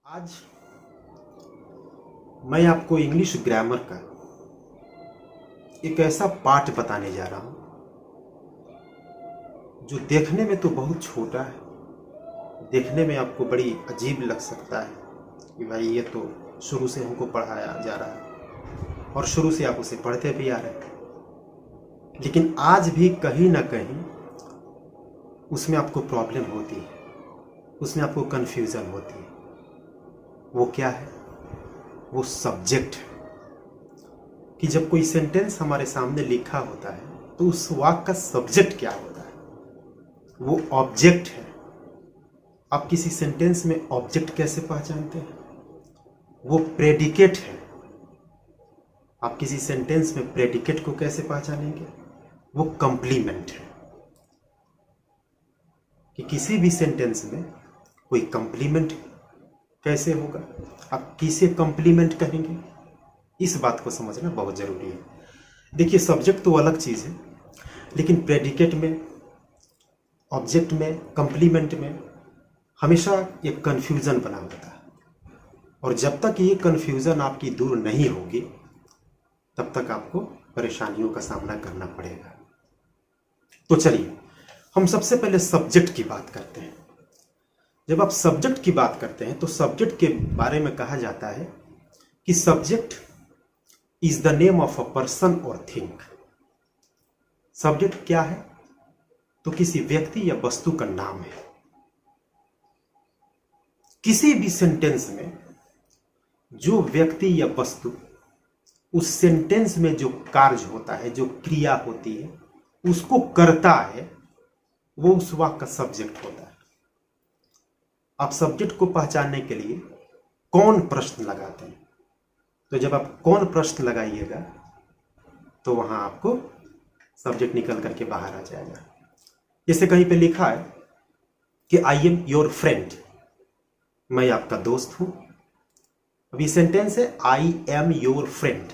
आज मैं आपको इंग्लिश ग्रामर का एक ऐसा पार्ट बताने जा रहा हूं जो देखने में तो बहुत छोटा है। देखने में आपको बड़ी अजीब लग सकता है कि भाई ये तो शुरू से हमको पढ़ाया जा रहा है और शुरू से आप उसे पढ़ते भी आ रहे हैं, लेकिन आज भी कहीं ना कहीं उसमें आपको प्रॉब्लम होती है, उसमें आपको कन्फ्यूज़न होती है। वो क्या है? वो सब्जेक्ट है कि जब कोई सेंटेंस हमारे सामने लिखा होता है तो उस वाक्य का सब्जेक्ट क्या होता है? वो ऑब्जेक्ट है। आप किसी सेंटेंस में ऑब्जेक्ट कैसे पहचानते हैं? वो प्रेडिकेट है। आप किसी सेंटेंस में प्रेडिकेट को कैसे पहचानेंगे? वो कंप्लीमेंट है कि किसी भी सेंटेंस में कोई कंप्लीमेंट कैसे होगा, आप किसे कंप्लीमेंट कहेंगे, इस बात को समझना बहुत ज़रूरी है। देखिए, सब्जेक्ट तो अलग चीज़ है, लेकिन प्रेडिकेट में, ऑब्जेक्ट में, कंप्लीमेंट में हमेशा एक कन्फ्यूज़न बना होता है, और जब तक ये कन्फ्यूज़न आपकी दूर नहीं होगी तब तक आपको परेशानियों का सामना करना पड़ेगा। तो चलिए, हम सबसे पहले सब्जेक्ट की बात करते हैं। जब आप सब्जेक्ट की बात करते हैं तो सब्जेक्ट के बारे में कहा जाता है कि subject is the name of a person और थिंग। सब्जेक्ट क्या है? तो किसी व्यक्ति या वस्तु का नाम है। किसी भी सेंटेंस में जो व्यक्ति या वस्तु उस सेंटेंस में जो कार्य होता है, जो क्रिया होती है, उसको करता है, वो उस वाक्य का सब्जेक्ट होता है। आप सब्जेक्ट को पहचानने के लिए कौन प्रश्न लगाते हैं, तो जब आप कौन प्रश्न लगाइएगा तो वहां आपको सब्जेक्ट निकल करके बाहर आ जाएगा। जैसे कहीं पे लिखा है कि आई एम योर फ्रेंड, मैं आपका दोस्त हूं। अब ये सेंटेंस है आई एम योर फ्रेंड,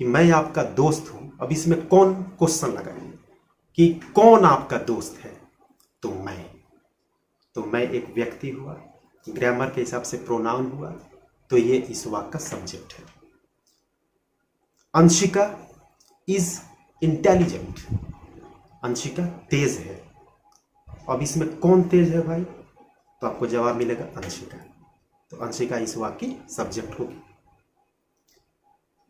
कि मैं आपका दोस्त हूं। अब इसमें कौन क्वेश्चन लगाएंगे कि कौन आपका दोस्त है? तो मैं एक व्यक्ति हुआ, ग्रामर के हिसाब से प्रोनाउन हुआ, तो ये इस वाक्य का सब्जेक्ट है। अंशिका इज इंटेलिजेंट, अंशिका तेज है। अब इसमें कौन तेज है भाई? तो आपको जवाब मिलेगा अंशिका। तो अंशिका इस वाक्य की सब्जेक्ट होगी।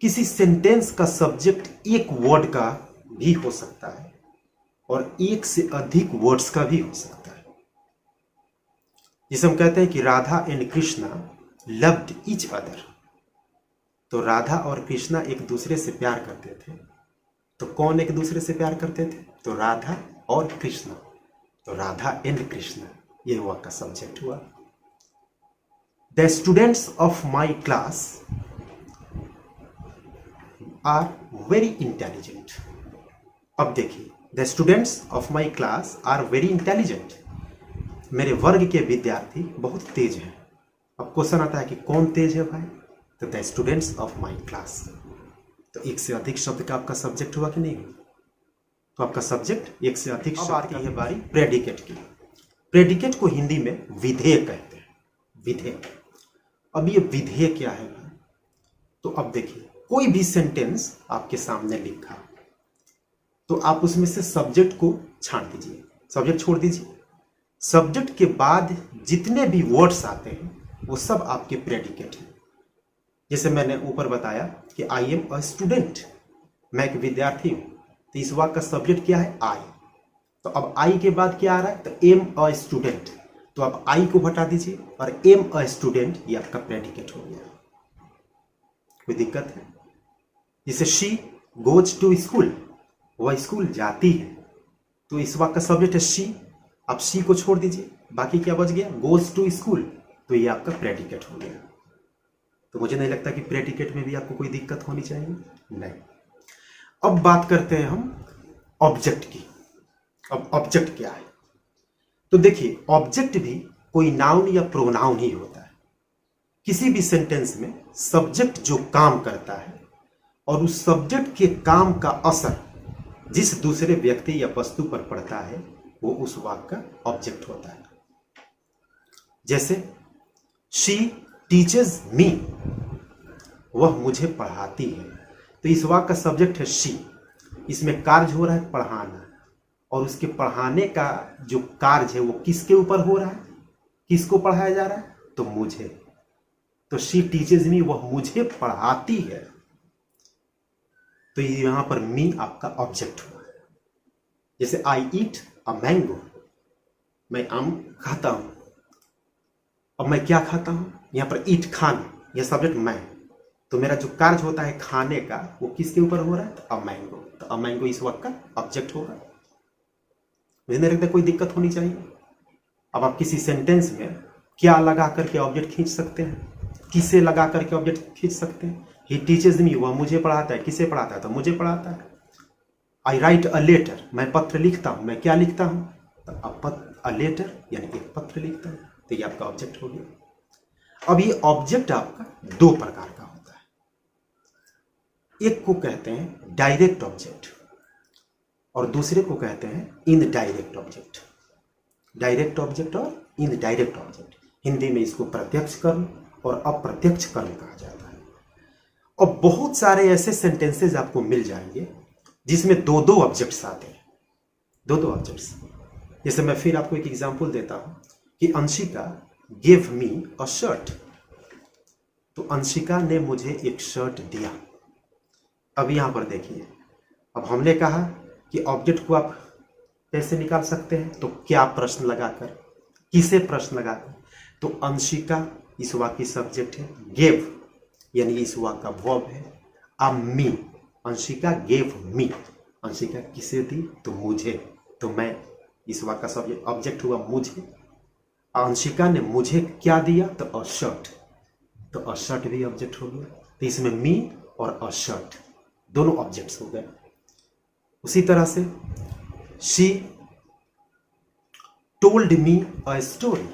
किसी सेंटेंस का सब्जेक्ट एक वर्ड का भी हो सकता है और एक से अधिक वर्ड्स का भी हो सकता है। जिसे हम कहते हैं कि Radha and Krishna loved each other, तो राधा और कृष्णा एक दूसरे से प्यार करते थे। तो कौन एक दूसरे से प्यार करते थे? तो राधा और कृष्णा। तो राधा एंड कृष्णा, ये हुआ का सब्जेक्ट हुआ। The students of my class are very intelligent. अब देखिए, the students of my class are very intelligent, मेरे वर्ग के विद्यार्थी बहुत तेज हैं। अब क्वेश्चन आता है कि कौन तेज है भाई? तो the students of my class. तो एक से अधिक शब्द का आपका सब्जेक्ट हुआ कि नहीं हुआ? तो आपका सब्जेक्ट एक से अधिक शब्द। अब आती है बारी प्रेडिकेट की। प्रेडिकेट को हिंदी में विधेय कहते हैं, विधेय। अब ये विधेय क्या है भाई? तो अब देखिए, कोई भी सेंटेंस आपके सामने लिखा तो आप उसमें से सब्जेक्ट को छांट दीजिए, सब्जेक्ट छोड़ दीजिए। सब्जेक्ट के बाद जितने भी वर्ड्स आते हैं वो सब आपके प्रेडिकेट हैं। जैसे मैंने ऊपर बताया कि आई एम अ स्टूडेंट, मैं एक विद्यार्थी हूं, तो इस वाक्य का सब्जेक्ट क्या है? आई। तो अब आई के बाद क्या आ रहा है? तो एम अ स्टूडेंट। तो अब आई को हटा दीजिए और एम अ स्टूडेंट, ये आपका प्रेडिकेट हो गया। कोई दिक्कत है? जैसे शी गोज टू स्कूल, वह स्कूल जाती है, तो इस वाक्य का सब्जेक्ट है शी। आप सी को छोड़ दीजिए, बाकी क्या बच गया? गोज टू स्कूल, तो ये आपका प्रेडिकेट हो गया। तो मुझे नहीं लगता कि प्रेडिकेट में भी आपको कोई दिक्कत होनी चाहिए, नहीं। अब बात करते हैं हम ऑब्जेक्ट की। अब ऑब्जेक्ट क्या है? तो देखिए, ऑब्जेक्ट भी कोई नाउन या प्रोनाउन ही होता है। किसी भी सेंटेंस में सब्जेक्ट जो काम करता है और उस सब्जेक्ट के काम का असर जिस दूसरे व्यक्ति या वस्तु पर पड़ता है वो उस वाक्य का ऑब्जेक्ट होता है। जैसे शी टीचेज मी, वह मुझे पढ़ाती है। तो इस वाक्य का सब्जेक्ट है शी, इसमें कार्य हो रहा है पढ़ाना, और उसके पढ़ाने का जो कार्य है वो किसके ऊपर हो रहा है, किसको पढ़ाया जा रहा है, तो मुझे। तो शी टीचेज मी, वह मुझे पढ़ाती है। तो यहां पर मी आपका ऑब्जेक्ट हुआ। जैसे आई ईट अ मैंगो, मैं आम खाता हूं। अब मैं क्या खाता हूं, यहां पर ईट खाना, यह सब्जेक्ट मैं, तो मेरा जो कार्य होता है खाने का वो किसके ऊपर हो रहा है, तो अ मैंगो। तो अ मैंगो इस वक्त का ऑब्जेक्ट होगा। मुझे नहीं लगता कोई दिक्कत होनी चाहिए। अब आप किसी सेंटेंस में क्या लगा करके ऑब्जेक्ट खींच सकते हैं, किसे लगा करके ऑब्जेक्ट खींच सकते हैं। ही टीचेज मी, वह मुझे पढ़ाता है। किसे पढ़ाता है, तो मुझे पढ़ाता है। आई राइट अ लेटर, मैं पत्र लिखता हूं। मैं क्या लिखता हूं, तो अ लेटर, यानी एक पत्र लिखता हूं। तो ये आपका ऑब्जेक्ट हो गया। अब ये ऑब्जेक्ट आपका दो प्रकार का होता है। एक को कहते हैं डायरेक्ट ऑब्जेक्ट और दूसरे को कहते हैं इनडायरेक्ट ऑब्जेक्ट। डायरेक्ट ऑब्जेक्ट और इनडायरेक्ट ऑब्जेक्ट, हिंदी में इसको प्रत्यक्ष कर्म और अप्रत्यक्ष कर्म कहा जाता है। और बहुत सारे ऐसे सेंटेंसेस आपको मिल जाएंगे जिसमें दो दो ऑब्जेक्ट्स आते हैं, दो दो ऑब्जेक्ट्स। जैसे मैं फिर आपको एक एग्जांपल देता हूं कि अंशिका गिव मी अ शर्ट, तो अंशिका ने मुझे एक शर्ट दिया। अब यहां पर देखिए, अब हमने कहा कि ऑब्जेक्ट को आप कैसे निकाल सकते हैं, तो क्या प्रश्न लगाकर, किसे प्रश्न लगाकर। तो अंशिका इस वाक्य की सब्जेक्ट है, गेव यानी इस वाक्य का वर्ब है, अ मी, अंशिका गेव मी, अंशिका किसे दी, तो मुझे। तो मैं इस वाक्य का सब्जेक्ट ऑब्जेक्ट हुआ मुझे। अंशिका ने मुझे क्या दिया, तो अ शर्ट, तो अ शर्ट भी ऑब्जेक्ट हो गया। तो इसमें मी और अ शर्ट दोनों ऑब्जेक्ट्स हो गए। उसी तरह से she told me a story,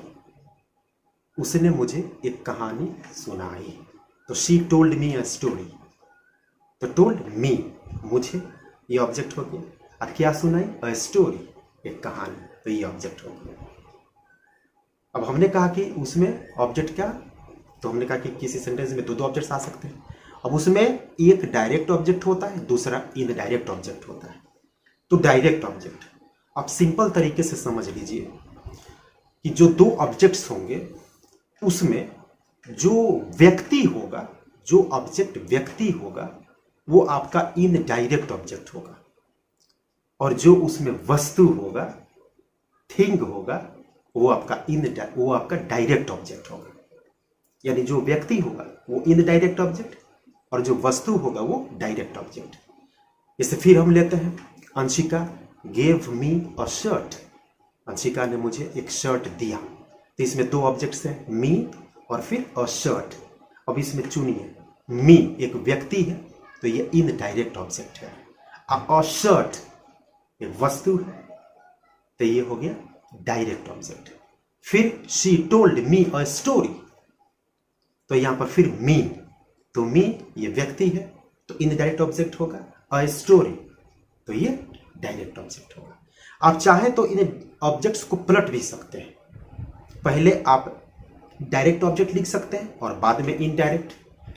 उसने मुझे एक कहानी सुनाई। तो she told me a story, तो टोल्ड मी मुझे, ये ऑब्जेक्ट हो गया। और क्या सुनाई, अ स्टोरी, एक कहानी, तो ये ऑब्जेक्ट हो गया। अब हमने कहा कि उसमें ऑब्जेक्ट क्या, तो हमने कहा कि किसी सेंटेंस में दो दो ऑब्जेक्ट्स आ सकते हैं। अब उसमें एक डायरेक्ट ऑब्जेक्ट होता है, दूसरा इनडायरेक्ट ऑब्जेक्ट होता है। तो डायरेक्ट ऑब्जेक्ट आप सिंपल तरीके से समझ लीजिए कि जो दो ऑब्जेक्ट्स होंगे उसमें जो व्यक्ति होगा, जो ऑब्जेक्ट व्यक्ति होगा वो आपका इनडायरेक्ट ऑब्जेक्ट होगा, और जो उसमें वस्तु होगा, थिंग होगा, वो आपका डायरेक्ट ऑब्जेक्ट होगा। यानी जो व्यक्ति होगा वो इनडायरेक्ट ऑब्जेक्ट और जो वस्तु होगा वो डायरेक्ट ऑब्जेक्ट। जैसे फिर हम लेते हैं, अंशिका गेव मी अ शर्ट, अंशिका ने मुझे एक शर्ट दिया। तो इसमें दो ऑब्जेक्ट्स हैं, मी और फिर अ शर्ट। अब इसमें चुनिए, मी एक व्यक्ति है तो ये इनडायरेक्ट ऑब्जेक्ट है, अ शर्ट एक वस्तु है तो ये हो गया डायरेक्ट ऑब्जेक्ट। फिर she told me a story, तो यहां पर फिर मी, तो मी ये व्यक्ति है तो इनडायरेक्ट ऑब्जेक्ट होगा, अ स्टोरी तो ये डायरेक्ट ऑब्जेक्ट होगा। आप चाहें तो इन ऑब्जेक्ट्स को पलट भी सकते हैं, पहले आप डायरेक्ट ऑब्जेक्ट लिख सकते हैं और बाद में इनडायरेक्ट,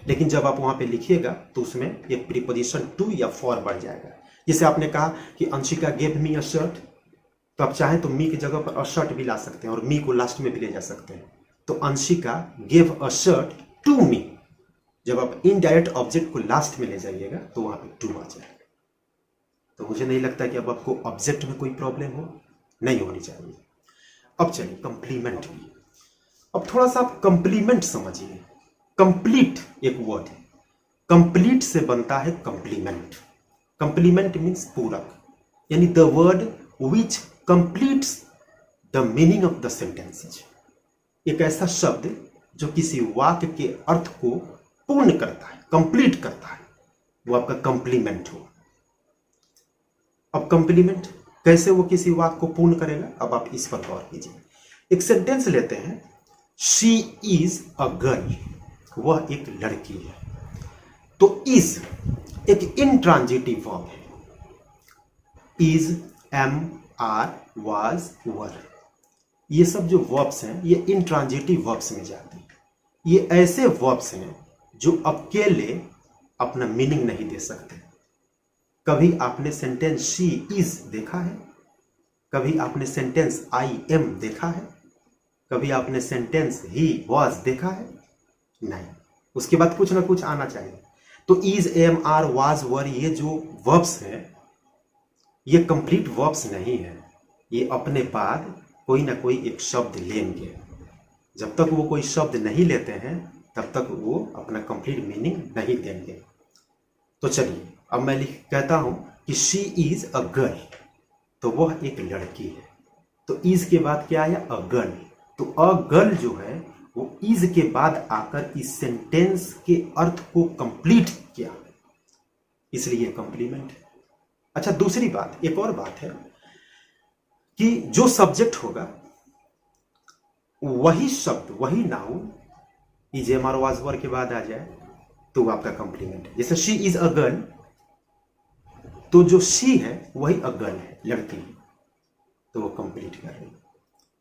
लेकिन जब आप वहां पे लिखिएगा तो उसमें एक प्रीपोजिशन टू या फॉर बढ़ जाएगा। जैसे आपने कहा कि अंशिका गेव मी अ शर्ट, तो आप चाहें तो मी की जगह पर अ शर्ट भी ला सकते हैं और मी को लास्ट में भी ले जा सकते हैं। तो Anshika gave a shirt to me, जब आप इनडायरेक्ट ऑब्जेक्ट को लास्ट में ले जाइएगा तो वहां पे टू आ जाएगा। तो मुझे नहीं लगता कि अब आपको ऑब्जेक्ट में कोई प्रॉब्लम हो, नहीं होनी चाहिए। अब चलिए कंप्लीमेंट भी, अब थोड़ा सा आप कंप्लीमेंट समझिए। कंप्लीट एक वर्ड है, कंप्लीट से बनता है कंप्लीमेंट। कंप्लीमेंट मीन्स पूरक, यानी the word which completes the meaning of the sentences. एक ऐसा शब्द जो किसी वाक्य के अर्थ को पूर्ण करता है, कंप्लीट करता है, वो आपका कंप्लीमेंट हो। अब कंप्लीमेंट कैसे वो किसी वाक्य को पूर्ण करेगा, अब आप इस पर गौर कीजिए। एक सेंटेंस लेते हैं, शी इज अ गर्ल, वह एक लड़की है। तो इज एक इंट्रांजिटिव वर्ब है, इज, एम, आर, वाज, वर, ये सब जो वर्ब्स हैं ये इंट्रांजिटिव वर्ब्स में जाते हैं। ये ऐसे वर्ब्स हैं जो अकेले अपना मीनिंग नहीं दे सकते। कभी आपने सेंटेंस शी इज देखा है? कभी आपने सेंटेंस आई एम देखा है? कभी आपने सेंटेंस ही वॉज देखा है? नहीं। उसके बाद कुछ ना कुछ आना चाहिए। तो इज, एम, आर, वाज, वर, ये जो वर्ब्स हैं ये कंप्लीट वर्ब्स नहीं है। ये अपने बाद कोई ना कोई एक शब्द लेंगे। जब तक वो कोई शब्द नहीं लेते हैं तब तक वो अपना कंप्लीट मीनिंग नहीं देंगे। तो चलिए अब मैं कहता हूं कि शी इज अ गर्ल, तो वह एक लड़की है। तो इज के बाद क्या आया? A girl. तो अ गर्ल जो है वो इज के बाद आकर इस सेंटेंस के अर्थ को कंप्लीट किया, इसलिए कॉम्प्लीमेंट है। अच्छा, दूसरी बात, एक और बात है कि जो सब्जेक्ट होगा वही शब्द, वही noun is, am, are, was, were के बाद आ जाए तो वो आपका कॉम्प्लीमेंट है। जैसे शी इज अ गर्ल, तो जो शी है वही अ गर्ल है, लड़की है, तो वो कंप्लीट कर रही है।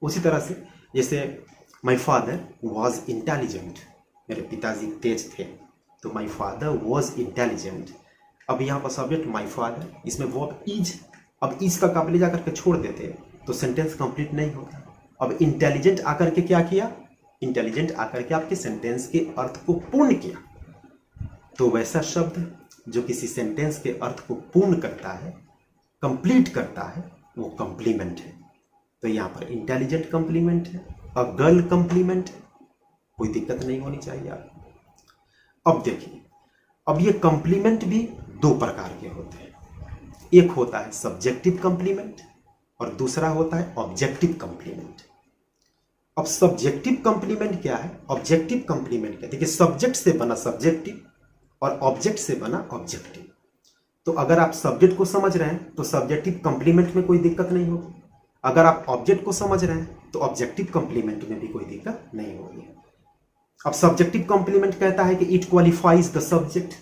उसी तरह से जैसे माई फादर वॉज इंटेलिजेंट, मेरे पिताजी तेज थे, तो माई फादर वॉज इंटेलिजेंट। अब यहाँ पर सब्जेक्ट माई फादर, इसमें वर्ब इज। अब इज का काबिल जाकर के छोड़ देते तो सेंटेंस कंप्लीट नहीं होता। अब इंटेलिजेंट आकर के क्या किया? इंटेलिजेंट आकर के आपके सेंटेंस के अर्थ को पूर्ण किया। तो वैसा शब्द जो किसी सेंटेंस के अर्थ को पूर्ण करता है, कंप्लीट करता है, वो कंप्लीमेंट है। तो यहाँ पर इंटेलिजेंट कंप्लीमेंट है, अ गर्ल कंप्लीमेंट है, कोई दिक्कत नहीं होनी चाहिए आपको। अब देखिए, अब ये कंप्लीमेंट भी दो प्रकार के होते हैं। एक होता है सब्जेक्टिव कंप्लीमेंट और दूसरा होता है ऑब्जेक्टिव कंप्लीमेंट। अब सब्जेक्टिव कंप्लीमेंट क्या है, ऑब्जेक्टिव कंप्लीमेंट क्या है? देखिए, सब्जेक्ट से बना सब्जेक्टिव और ऑब्जेक्ट से बना ऑब्जेक्टिव। तो अगर आप सब्जेक्ट को समझ रहे हैं तो सब्जेक्टिव कंप्लीमेंट में कोई दिक्कत नहीं होगी। अगर आप ऑब्जेक्ट को समझ रहे हैं तो ऑब्जेक्टिव कंप्लीमेंट में भी कोई दिक्कत नहीं होगी। अब सब्जेक्टिव कंप्लीमेंट कहता है कि इट क्वालिफाइज द सब्जेक्ट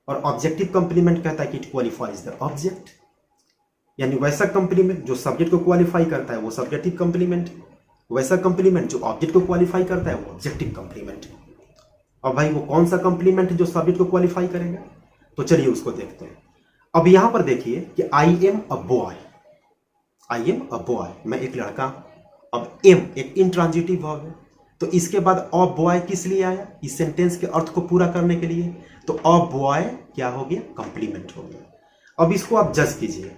और ऑब्जेक्टिव कंप्लीमेंट कहता है कि इट क्वालिफाइज द ऑब्जेक्ट। यानी वैसा कंप्लीमेंट जो सब्जेक्ट को क्वालिफाई करता है वो सब्जेक्टिव कंप्लीमेंट, वैसा कंप्लीमेंट जो ऑब्जेक्ट को क्वालिफाई करता है वो ऑब्जेक्टिव कंप्लीमेंट। और भाई वो कौन सा कंप्लीमेंट जो सब्जेक्ट को क्वालिफाई करेगा, तो चलिए उसको देखते हैं। अब यहां पर देखिए कि I am a boy, I am a boy, मैं एक लड़का हूं। अब एम एक इंट्रांजिटिव वर्ब है, तो इसके बाद अ बॉय किस लिए आया? इस सेंटेंस के अर्थ को पूरा करने के लिए। तो अ बॉय क्या हो गया? कंप्लीमेंट हो गया। अब इसको आप जज कीजिए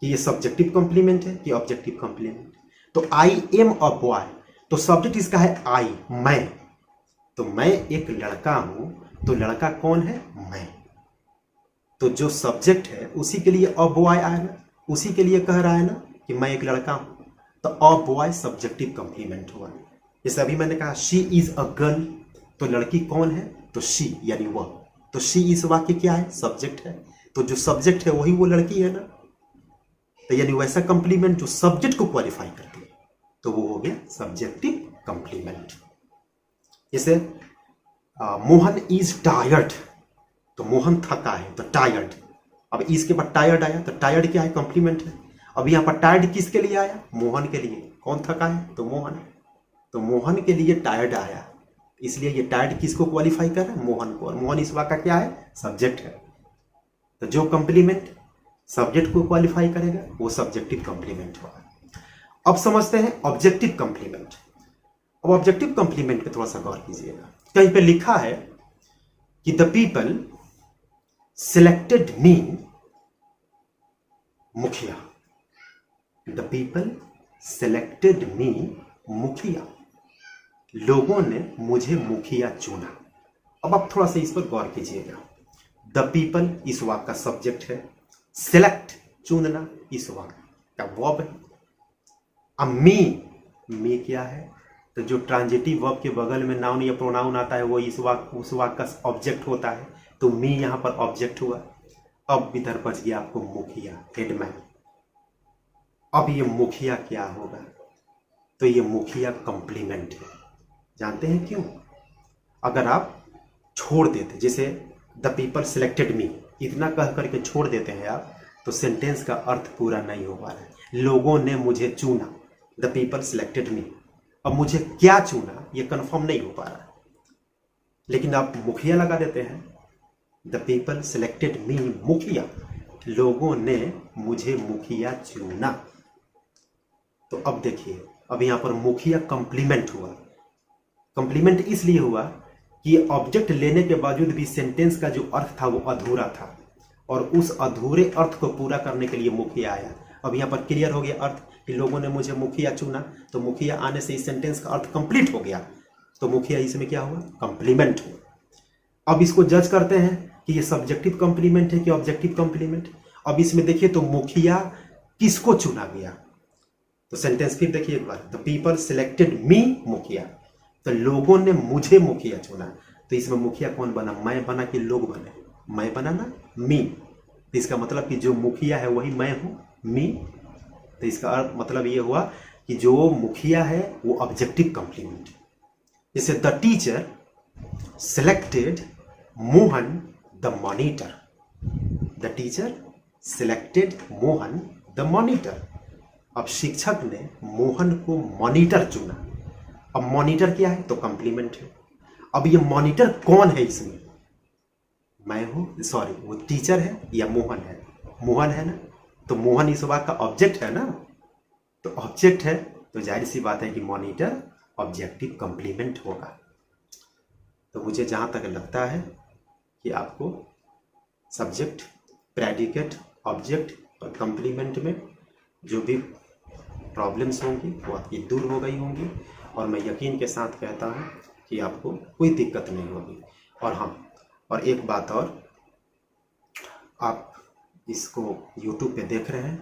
कि ये सब्जेक्टिव कंप्लीमेंट है कि ऑब्जेक्टिव कंप्लीमेंट। तो आई एम अ बॉय, तो सब्जेक्ट इसका है आई, मैं। तो मैं एक लड़का हूं, तो लड़का कौन है? मैं। तो जो सब्जेक्ट है उसी के लिए अ बॉय आएगा, उसी के लिए कह रहा है ना कि मैं एक लड़का हूं, तो अ बॉय सब्जेक्टिव कंप्लीमेंट हुआ। जैसे अभी मैंने कहा शी इज अ गर्ल, तो लड़की कौन है? तो शी यानी वह। तो शी इस वाक्य क्या है? सब्जेक्ट है। तो जो सब्जेक्ट है वही वो लड़की है ना, तो यानी वैसा कंप्लीमेंट जो सब्जेक्ट को क्वालिफाई करती है, तो वो हो गया सब्जेक्टिव कंप्लीमेंट। जैसे मोहन इज टायर्ड, तो मोहन थका है तो टायर्ड। अब इसके बाद टायर्ड आया, तो टायर्ड क्या है? कंप्लीमेंट है। अब यहाँ पर टायर्ड किसके लिए आया? मोहन के लिए। कौन थका है? तो मोहन। तो मोहन के लिए टायर्ड आया, इसलिए ये टायर्ड किसको क्वालिफाई कर रहा है? मोहन को। और मोहन इस वाक्य का क्या है? सब्जेक्ट है। तो जो कंप्लीमेंट सब्जेक्ट को क्वालिफाई करेगा वो सब्जेक्टिव कंप्लीमेंट होगा। अब समझते हैं ऑब्जेक्टिव कंप्लीमेंट। अब ऑब्जेक्टिव कंप्लीमेंट पे थोड़ा सा गौर कीजिएगा। कहीं पे लिखा है कि द पीपल सिलेक्टेड मी मुखिया, द पीपल सिलेक्टेड मी मुखिया, लोगों ने मुझे मुखिया चुना। अब आप थोड़ा सा इस पर गौर कीजिएगा। द पीपल इस वाक्य का सब्जेक्ट है, सिलेक्ट चुनना इस वाक्य का वर्ब है। अब मी क्या है? तो जो ट्रांजिटिव वर्ब के बगल में नाउन या प्रोनाउन आता है वो उस वाक्य का ऑब्जेक्ट होता है, तो मी यहां पर ऑब्जेक्ट हुआ। अब इधर बच गया आपको मुखिया, हेडमैन। अब ये मुखिया क्या होगा? तो ये मुखिया कंप्लीमेंट है। जानते हैं क्यों? अगर आप छोड़ देते, जैसे द पीपल सिलेक्टेड मी, इतना कह करके छोड़ देते हैं आप, तो सेंटेंस का अर्थ पूरा नहीं हो पा रहा है। लोगों ने मुझे चुना, द पीपल सिलेक्टेड मी। अब मुझे क्या चुना ये कंफर्म नहीं हो पा रहा है। लेकिन आप मुखिया लगा देते हैं। द पीपल सिलेक्टेड मी, मुखिया, लोगों ने मुझे मुखिया चुना। तो अब देखिए, अब यहाँ पर मुखिया कंप्लीमेंट हुआ। कंप्लीमेंट इसलिए हुआ कि ऑब्जेक्ट लेने के बावजूद भी सेंटेंस का जो अर्थ था वो अधूरा था, और उस अधूरे अर्थ को पूरा करने के लिए मुखिया आया। अब यहाँ पर क्लियर हो गया अर्थ कि लोगों ने मुझे मुखिया चुना, तो मुखिया आने से इस सेंटेंस का अर्थ कंप्लीट हो गया। तो मुखिया इसमें क्या हुआ? कंप्लीमेंट हुआ। अब इसको जज करते हैं कि ये सब्जेक्टिव कंप्लीमेंट है कि ऑब्जेक्टिव कंप्लीमेंट। अब इसमें देखिए तो मुखिया किसको चुना गया, तो सेंटेंस फिर देखिए एक बार, द पीपल सिलेक्टेड मी मुखिया, तो लोगों ने मुझे मुखिया चुना। तो इसमें मुखिया कौन बना? मैं बना कि लोग बने? मैं बना ना, मी। तो इसका मतलब कि जो मुखिया है वही मैं हूं, मी। तो इसका अर्थ मतलब ये हुआ कि जो मुखिया है वो ऑब्जेक्टिव कंप्लीमेंट। जैसे the teacher selected Mohan the monitor, the teacher selected Mohan the monitor. अब शिक्षक ने मोहन को मॉनिटर चुना। अब मॉनिटर क्या है? तो कंप्लीमेंट है। अब ये मॉनिटर कौन है इसमें? मैं हूं, सॉरी, वो टीचर है या मोहन है? मोहन है ना, तो मोहन इस वाक्य का ऑब्जेक्ट है ना। तो ऑब्जेक्ट है तो जाहिर सी बात है कि मॉनिटर ऑब्जेक्टिव कंप्लीमेंट होगा। तो मुझे जहां तक लगता है कि आपको सब्जेक्ट, प्रेडिकेट, ऑब्जेक्ट और कंप्लीमेंट में जो भी प्रॉब्लम्स होंगी वो आपकी दूर हो गई होंगी, और मैं यकीन के साथ कहता हूँ कि आपको कोई दिक्कत नहीं होगी। और हाँ, और एक बात और, आप इसको YouTube पे देख रहे हैं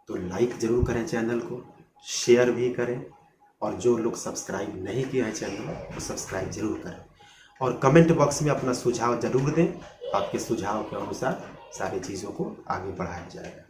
तो लाइक ज़रूर करें चैनल को, शेयर भी करें, और जो लोग सब्सक्राइब नहीं किया है चैनल वो सब्सक्राइब ज़रूर करें, और कमेंट बॉक्स में अपना सुझाव ज़रूर दें। आपके सुझाव के अनुसार सारी चीज़ों को आगे बढ़ाया जाएगा।